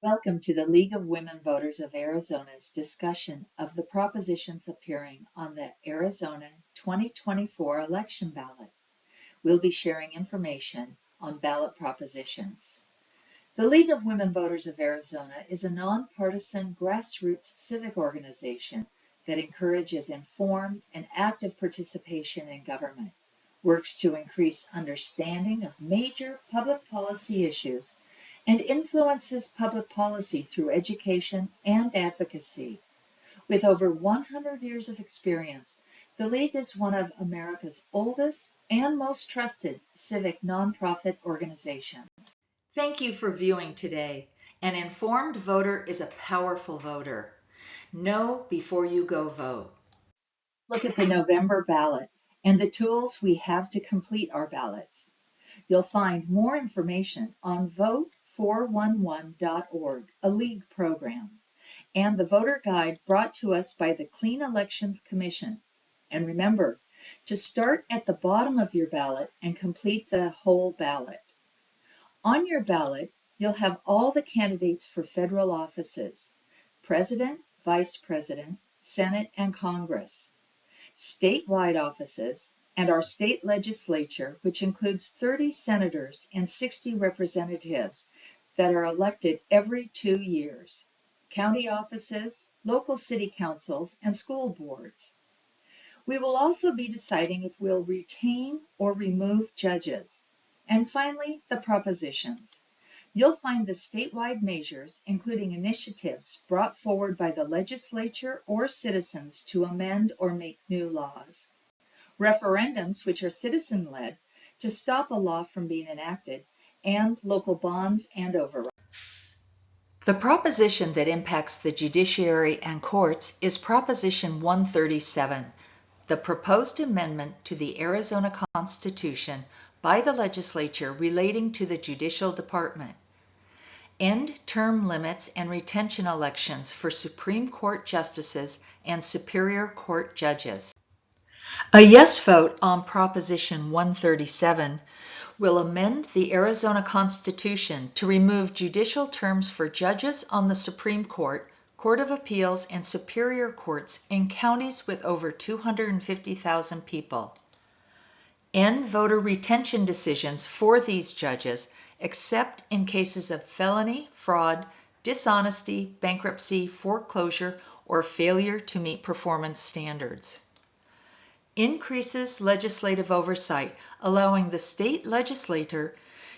Welcome to the League of Women Voters of Arizona's discussion of the propositions appearing on the Arizona 2024 election ballot. We'll be sharing information on ballot propositions. The League of Women Voters of Arizona is a nonpartisan grassroots civic organization that encourages informed and active participation in government, works to increase understanding of major public policy issues, and influences public policy through education and advocacy. With over 100 years of experience, the League is one of America's oldest and most trusted civic nonprofit organizations. Thank you for viewing today. An informed voter is a powerful voter. Know before you go vote. Look at the November ballot and the tools we have to complete our ballots. You'll find more information on vote411.org, a League program, and the voter guide brought to us by the Clean Elections Commission. And remember to start at the bottom of your ballot and complete the whole ballot. On your ballot, you'll have all the candidates for federal offices: President, Vice President, Senate, and Congress, statewide offices, and our state legislature, which includes 30 senators and 60 representatives that are elected every 2 years, county offices, local city councils, and school boards. We will also be deciding if we'll retain or remove judges. And finally, the propositions. You'll find the statewide measures, including initiatives brought forward by the legislature or citizens to amend or make new laws, referendums, which are citizen-led, to stop a law from being enacted, and local bonds and overrides. The proposition that impacts the judiciary and courts is Proposition 137, the proposed amendment to the Arizona Constitution by the legislature relating to the judicial department. End term limits and retention elections for Supreme Court justices and Superior Court judges. A yes vote on Proposition 137 will amend the Arizona Constitution to remove judicial terms for judges on the Supreme Court, Court of Appeals, and Superior Courts in counties with over 250,000 people. End voter retention decisions for these judges, except in cases of felony, fraud, dishonesty, bankruptcy, foreclosure, or failure to meet performance standards. Increases legislative oversight, allowing the state legislature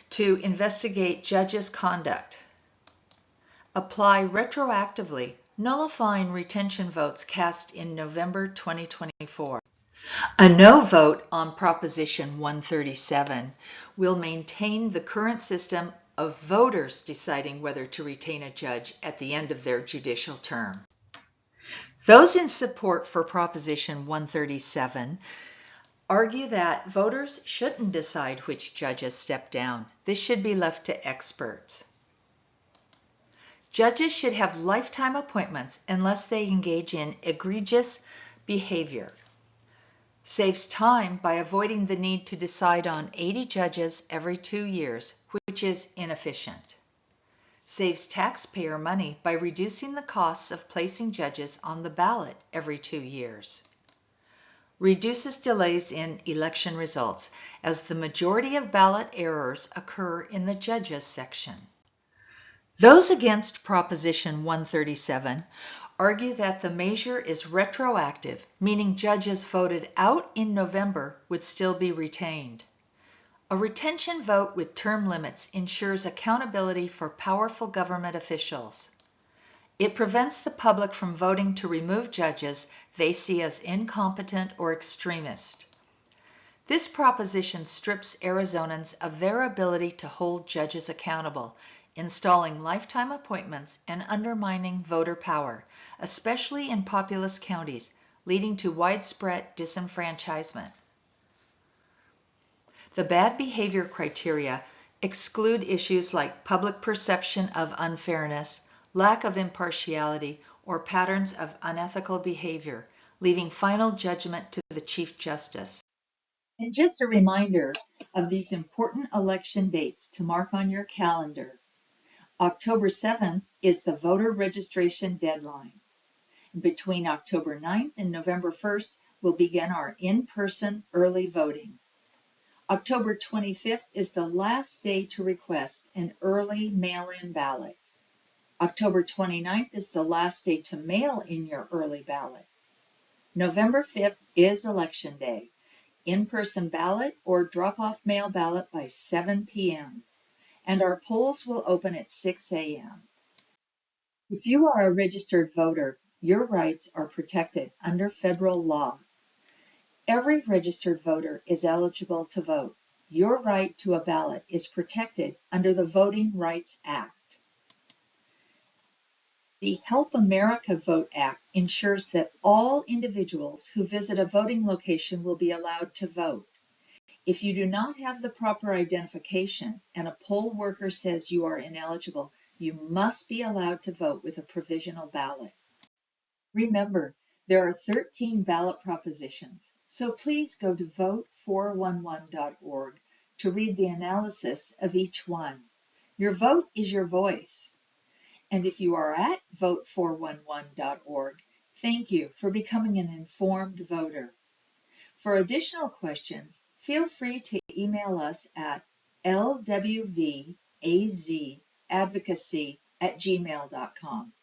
to investigate judges' conduct. Apply retroactively, nullifying retention votes cast in November 2024. A no vote on Proposition 137 will maintain the current system of voters deciding whether to retain a judge at the end of their judicial term. Those in support for Proposition 137 argue that voters shouldn't decide which judges step down. This should be left to experts. Judges should have lifetime appointments unless they engage in egregious behavior. Saves time by avoiding the need to decide on 80 judges every 2 years, which is inefficient. Saves taxpayer money by reducing the costs of placing judges on the ballot every 2 years. Reduces delays in election results, as the majority of ballot errors occur in the judges section. Those against Proposition 137 argue that the measure is retroactive, meaning judges voted out in November would still be retained. A retention vote with term limits ensures accountability for powerful government officials. It prevents the public from voting to remove judges they see as incompetent or extremist. This proposition strips Arizonans of their ability to hold judges accountable, installing lifetime appointments and undermining voter power, especially in populous counties, leading to widespread disenfranchisement. The bad behavior criteria exclude issues like public perception of unfairness, lack of impartiality, or patterns of unethical behavior, leaving final judgment to the Chief Justice. And just a reminder of these important election dates to mark on your calendar. October 7th is the voter registration deadline. Between October 9th and November 1st, we'll begin our in-person early voting. October 25th is the last day to request an early mail-in ballot. October 29th is the last day to mail in your early ballot. November 5th is Election Day. In-person ballot or drop-off mail ballot by 7 p.m. And our polls will open at 6 a.m. If you are a registered voter, your rights are protected under federal law. Every registered voter is eligible to vote. Your right to a ballot is protected under the Voting Rights Act. The Help America Vote Act ensures that all individuals who visit a voting location will be allowed to vote. If you do not have the proper identification and a poll worker says you are ineligible, you must be allowed to vote with a provisional ballot. Remember, there are 13 ballot propositions, so please go to vote411.org to read the analysis of each one. Your vote is your voice. And if you are at vote411.org, thank you for becoming an informed voter. For additional questions, feel free to email us at lwvazadvocacy@gmail.com.